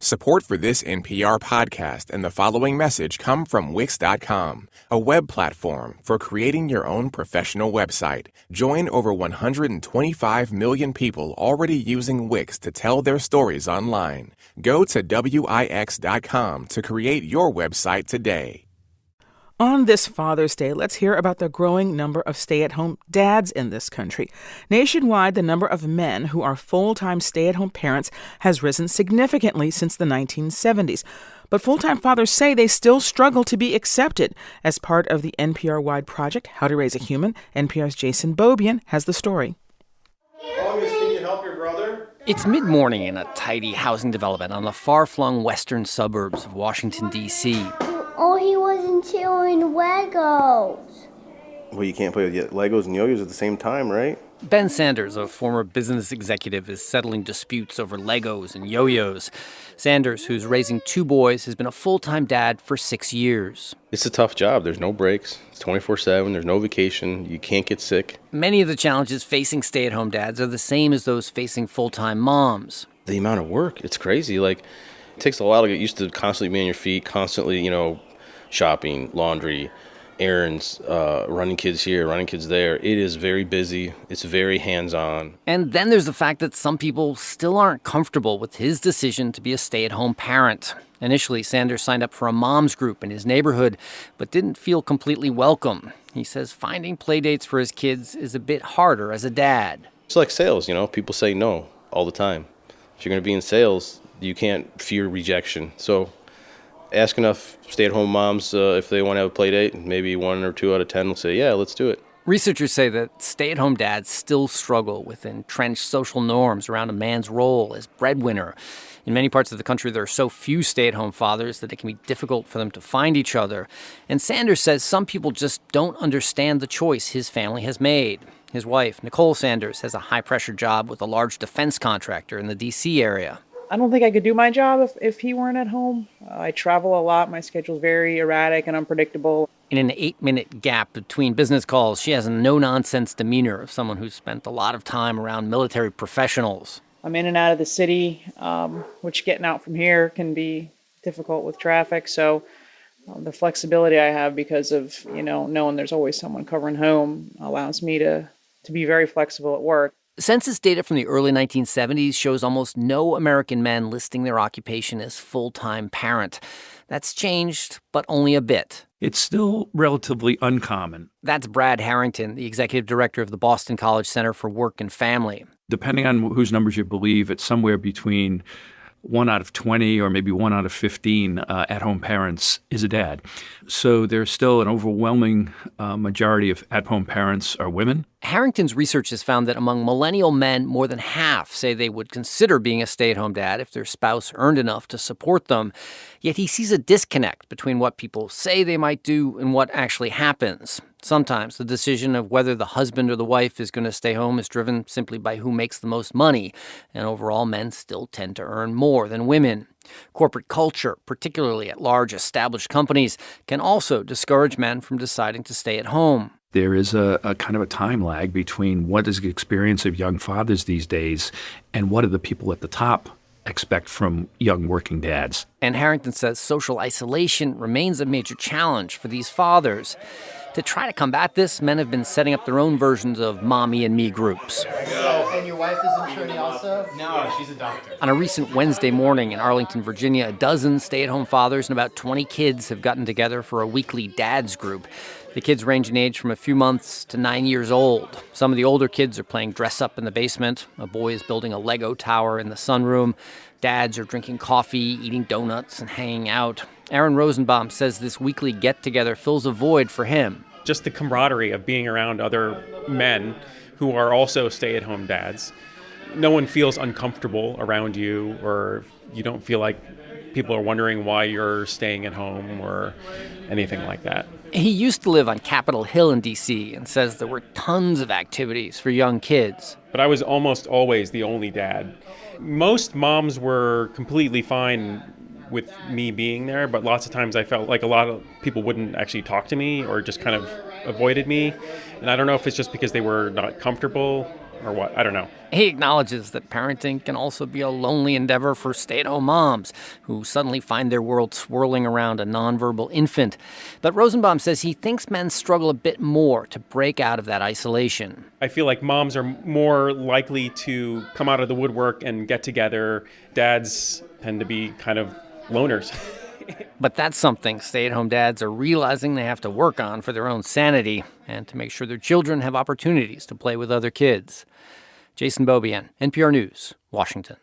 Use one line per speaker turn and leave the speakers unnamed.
Support for this NPR podcast and the following message come from Wix.com, a web platform for creating your own professional website. Join over 125 million people already using Wix to tell their stories online. Go to Wix.com to create your website today.
On this Father's Day, let's hear about the growing number of stay-at-home dads in this country. Nationwide, the number of men who are full-time stay-at-home parents has risen significantly since the 1970s. But full-time fathers say they still struggle to be accepted. As part of the NPR-wide project, How to Raise a Human, NPR's Jason Beaubien has the story.
August, can you help your brother?
It's mid-morning in a tidy housing development on the far-flung western suburbs of Washington, D.C.
Oh, he wasn't chewing Legos.
Well, you can't play with Legos and yo-yos at the same time, right?
Ben Sanders, a former business executive, is settling disputes over Legos and yo-yos. Sanders, who's raising two boys, has been a full-time dad for 6 years.
It's a tough job. There's no breaks. It's 24/7. There's no vacation. You can't get sick.
Many of the challenges facing stay-at-home dads are the same as those facing full-time moms.
The amount of work, it's crazy. It takes a while to get used to constantly being on your feet, constantly, shopping, laundry, errands, running kids here, running kids there. It is very busy. It's very hands-on.
And then there's the fact that some people still aren't comfortable with his decision to be a stay-at-home parent. Initially, Sanders signed up for a mom's group in his neighborhood, but didn't feel completely welcome. He says finding playdates for his kids is a bit harder as a dad.
It's like sales, people say no all the time. If you're going to be in sales, you can't fear rejection. So ask enough stay-at-home moms if they want to have a play date, and maybe 1 or 2 out of 10 will say, yeah, let's do it.
Researchers say that stay-at-home dads still struggle with entrenched social norms around a man's role as breadwinner. In many parts of the country, there are so few stay-at-home fathers that it can be difficult for them to find each other. And Sanders says some people just don't understand the choice his family has made. His wife, Nicole Sanders, has a high-pressure job with a large defense contractor in the D.C. area.
I don't think I could do my job if he weren't at home. I travel a lot. My schedule's very erratic and unpredictable.
In an 8-minute gap between business calls, she has a no-nonsense demeanor of someone who's spent a lot of time around military professionals.
I'm in and out of the city, which getting out from here can be difficult with traffic. So the flexibility I have because of, knowing there's always someone covering home allows me to be very flexible at work.
Census data from the early 1970s shows almost no American men listing their occupation as full-time parent. That's changed, but only a bit.
It's still relatively uncommon.
That's Brad Harrington, the executive director of the Boston College Center for Work and Family.
Depending on whose numbers you believe, it's somewhere between 1 out of 20 or maybe 1 out of 15 at-home parents is a dad. So there's still an overwhelming majority of at-home parents are women.
Harrington's research has found that among millennial men, more than half say they would consider being a stay-at-home dad if their spouse earned enough to support them. Yet he sees a disconnect between what people say they might do and what actually happens. Sometimes the decision of whether the husband or the wife is going to stay home is driven simply by who makes the most money, and overall men still tend to earn more than women. Corporate culture, particularly at large established companies, can also discourage men from deciding to stay at home.
There is a kind of a time lag between what is the experience of young fathers these days and what do the people at the top expect from young working dads.
And Harrington says social isolation remains a major challenge for these fathers. To try to combat this, men have been setting up their own versions of mommy and me groups.
And your wife is an attorney also? No, she's a doctor.
On a recent Wednesday morning in Arlington, Virginia, a dozen stay-at-home fathers and about 20 kids have gotten together for a weekly dads group. The kids range in age from a few months to 9 years old. Some of the older kids are playing dress-up in the basement. A boy is building a Lego tower in the sunroom. Dads are drinking coffee, eating donuts, and hanging out. Aaron Rosenbaum says this weekly get-together fills a void for him.
Just the camaraderie of being around other men who are also stay-at-home dads. No one feels uncomfortable around you, or you don't feel like people are wondering why you're staying at home or anything like that.
He used to live on Capitol Hill in D.C. and says there were tons of activities for young kids.
But I was almost always the only dad. Most moms were completely fine with me being there, but lots of times I felt like a lot of people wouldn't actually talk to me or just kind of avoided me. And I don't know if it's just because they were not comfortable or what? I don't know.
He acknowledges that parenting can also be a lonely endeavor for stay-at-home moms who suddenly find their world swirling around a nonverbal infant. But Rosenbaum says he thinks men struggle a bit more to break out of that isolation.
I feel like moms are more likely to come out of the woodwork and get together. Dads tend to be kind of loners.
But that's something stay-at-home dads are realizing they have to work on for their own sanity and to make sure their children have opportunities to play with other kids. Jason Beaubien, NPR News, Washington.